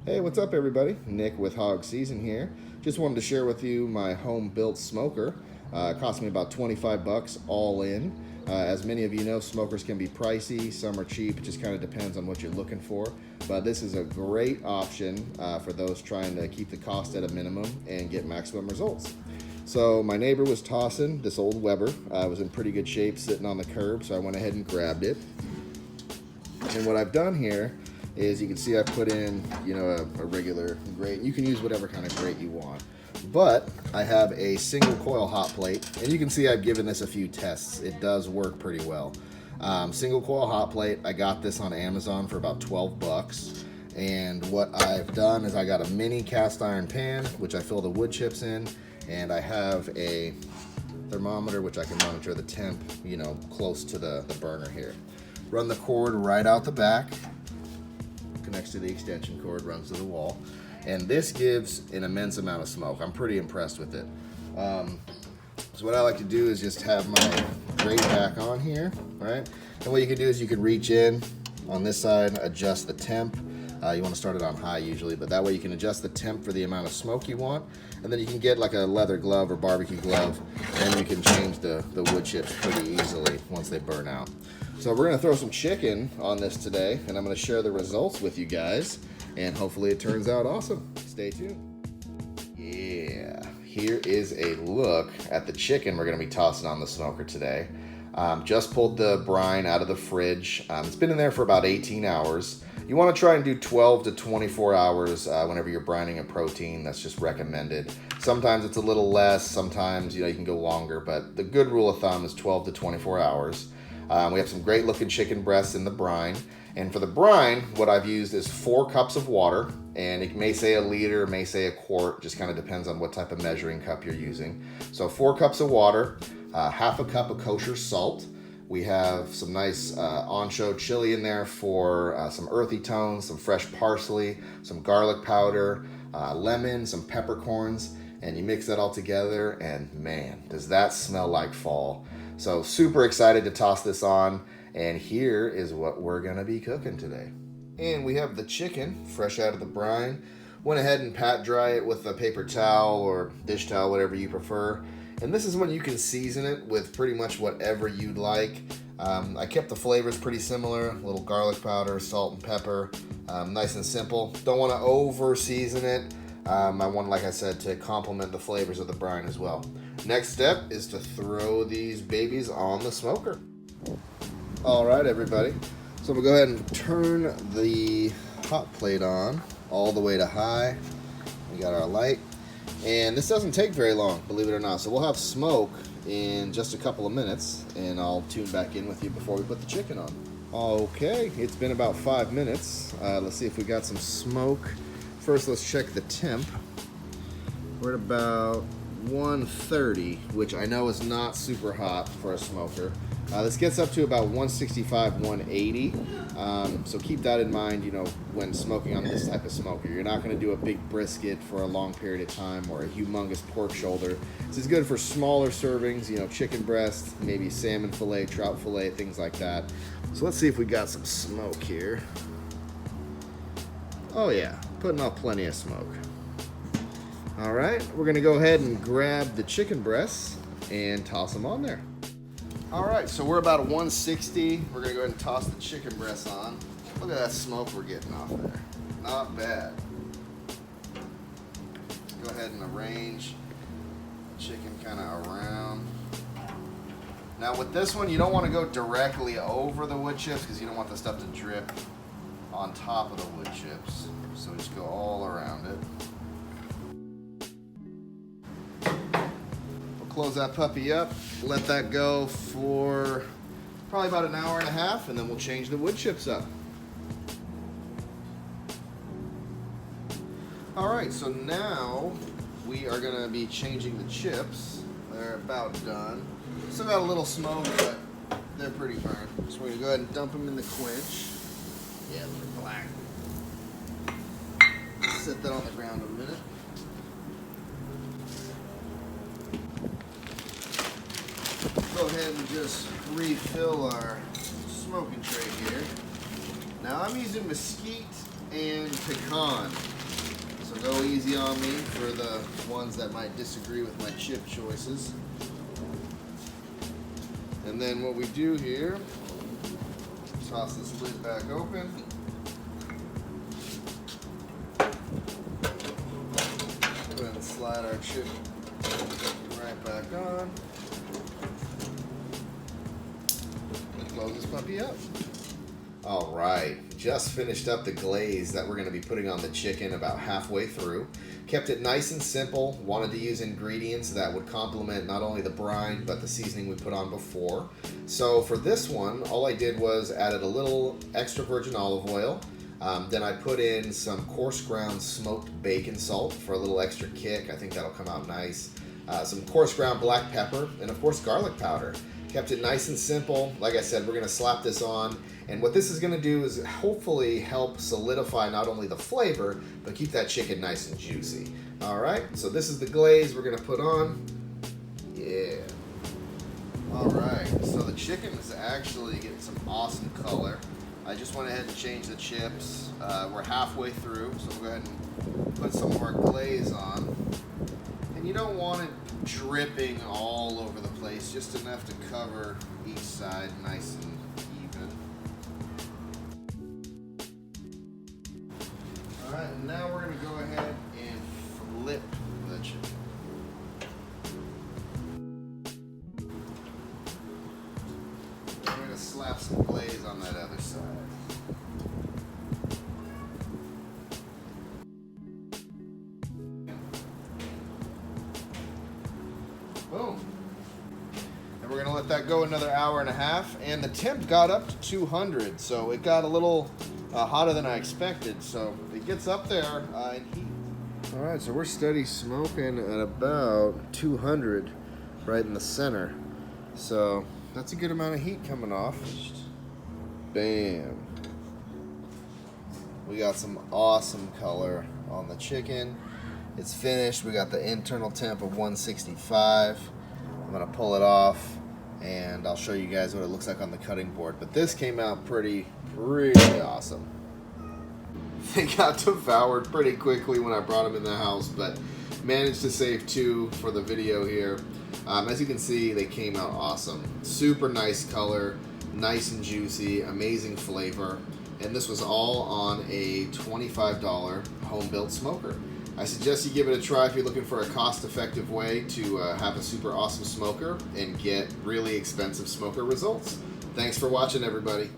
Hey, what's up everybody? Nick with Hog Season here. Just wanted to share with you my home-built smoker. It cost me about 25 bucks all in. As many of you know, smokers can be pricey, some are cheap, it just kind of depends on what you're looking for. But this is a great option for those trying to keep the cost at a minimum and get maximum results. So my neighbor was tossing this old Weber. It was in pretty good shape sitting on the curb, so I went ahead and grabbed it. And what I've done here is you can see I put in, a regular grate. You can use whatever kind of grate you want. But I have a single coil hot plate, and you can see I've given this a few tests. It does work pretty well. Single coil hot plate, I got this on Amazon for about 12 bucks. And what I've done is I got a mini cast iron pan, which I fill the wood chips in, and I have a thermometer, which I can monitor the temp, close to the burner here. Run the cord right out the back, connects to the extension cord, runs to the wall, and this gives an immense amount of smoke. I'm pretty impressed with it. So what I like to do is just have my grate back on here, right? And what you can do is you can reach in on this side, adjust the temp. You want to start it on high usually, but that way you can adjust the temp for the amount of smoke you want, and then you can get like a leather glove or barbecue glove, and you can change the wood chips pretty easily once they burn out. So we're gonna throw some chicken on this today, and I'm gonna share the results with you guys, and hopefully it turns out awesome. Stay tuned. Yeah, here is a look at the chicken we're gonna be tossing on the smoker today. Just pulled the brine out of the fridge. It's been in there for about 18 hours. You wanna try and do 12 to 24 hours whenever you're brining a protein. That's just recommended. Sometimes it's a little less, sometimes you can go longer, but the good rule of thumb is 12 to 24 hours. We have some great looking chicken breasts in the brine. And for the brine, what I've used is 4 cups of water, and it may say a liter, may say a quart, just kind of depends on what type of measuring cup you're using. So 4 cups of water, half a cup of kosher salt. We have some nice ancho chili in there for some earthy tones, some fresh parsley, some garlic powder, lemon, some peppercorns, and you mix that all together, and man, does that smell like fall. So super excited to toss this on, and here is what we're gonna be cooking today. And we have the chicken fresh out of the brine. Went ahead and pat dry it with a paper towel or dish towel, whatever you prefer. And this is when you can season it with pretty much whatever you'd like. I kept the flavors pretty similar, a little garlic powder, salt and pepper, nice and simple. Don't wanna over season it. I want, like I said, to complement the flavors of the brine as well. Next step is to throw these babies on the smoker. All right, everybody. So we'll go ahead and turn the hot plate on all the way to high. We got our light. And this doesn't take very long, believe it or not. So we'll have smoke in just a couple of minutes, and I'll tune back in with you before we put the chicken on. Okay, it's been about 5 minutes. Let's see if we got some smoke. First, let's check the temp. We're at about 130, which I know is not super hot for a smoker. This gets up to about 165, 180. So keep that in mind, when smoking on this type of smoker. You're not going to do a big brisket for a long period of time or a humongous pork shoulder. This is good for smaller servings, chicken breast, maybe salmon fillet, trout fillet, things like that. So let's see if we got some smoke here. Oh yeah, putting off plenty of smoke. All right, we're gonna go ahead and grab the chicken breasts and toss them on there. All right, so we're about 160. We're gonna go ahead and toss the chicken breasts on. Look at that smoke we're getting off there. Not bad. Go ahead and arrange the chicken kind of around. Now with this one, you don't want to go directly over the wood chips because you don't want the stuff to drip on top of the wood chips. So just go all around it. Close that puppy up, let that go for probably about an hour and a half, and then we'll change the wood chips up. All right, so now we are gonna be changing the chips. They're about done. Still got a little smoke, but they're pretty burnt. So we're gonna go ahead and dump them in the quench. Yeah, they're black. Set that on the ground a minute. Go ahead and just refill our smoking tray here. Now I'm using mesquite and pecan. So go easy on me for the ones that might disagree with my chip choices. And then what we do here, toss this lid back open. Go ahead and slide our chip right back on. And close this puppy up. All right, just finished up the glaze that we're going to be putting on the chicken about halfway through. Kept it nice and simple. Wanted to use ingredients that would complement not only the brine but the seasoning we put on before. So for this one, all I did was added a little extra virgin olive oil. Then I put in some coarse ground smoked bacon salt for a little extra kick. I think that'll come out nice. Some coarse ground black pepper, and of course garlic powder. Kept it nice and simple. Like I said, we're going to slap this on. And what this is going to do is hopefully help solidify not only the flavor, but keep that chicken nice and juicy. All right, so this is the glaze we're going to put on. Yeah. All right, so the chicken is actually getting some awesome color. I just went ahead and changed the chips. We're halfway through, so we'll go ahead and put some more glaze on. And you don't want it dripping all over the place, just enough to cover each side nice and even. All right, and now we're going to go ahead and flip the chicken. We're going to slap some glaze on that other side. Boom. And we're gonna let that go another hour and a half, and the temp got up to 200, so it got a little hotter than I expected, so it gets up there in heat. All right, so we're steady smoking at about 200 right in the center, so that's a good amount of heat coming off. Bam. We got some awesome color on the chicken. It's finished. We got the internal temp of 165. I'm gonna pull it off and I'll show you guys what it looks like on the cutting board. But this came out pretty awesome. They got devoured pretty quickly when I brought them in the house, but managed to save 2 for the video here. As you can see, they came out awesome. Super nice color, nice and juicy, amazing flavor. And this was all on a $25 home-built smoker. I suggest you give it a try if you're looking for a cost-effective way to have a super awesome smoker and get really expensive smoker results. Thanks for watching, everybody.